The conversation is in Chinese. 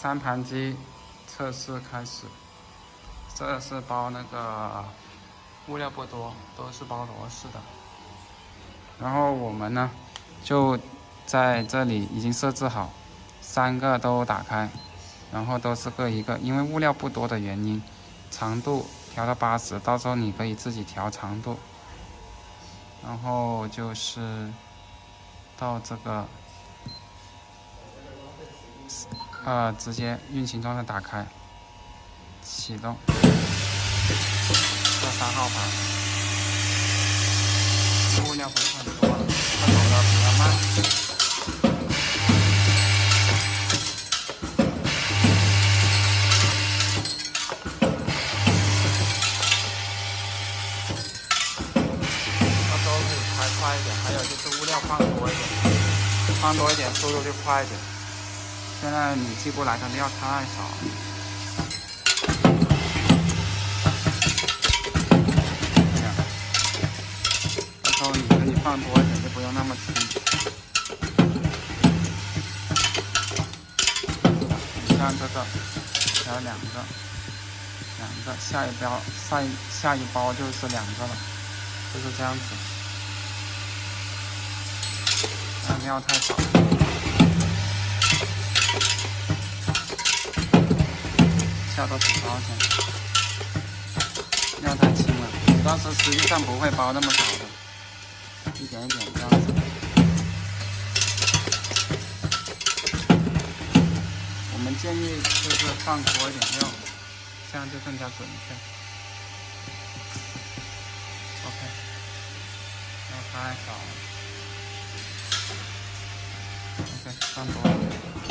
3盘鸡测试开始。这是包那个物料不多，都是包螺丝的。然后我们呢，就在这里已经设置好，3个都打开，然后都是各一个。因为物料不多的原因，长度调到80，到时候你可以自己调长度。然后就是到这个直接运行状态打开，启动。这3号盘，物料不是很多，它走的比较慢。到时候可以开快一点，还有就是物料放多一点，放多一点速度就快一点。现在你寄过来的料太少了。然后你可以放多一点，就不用那么轻。你像这个，还有2个，下一包就是2个了，就是这样子。料太少，下到几包先？料太轻了，但是实际上不会包那么少的，一点一点这样子。我们建议就是放多一点料，这样就更加准确。OK， 料太少了。OK， 放多一点。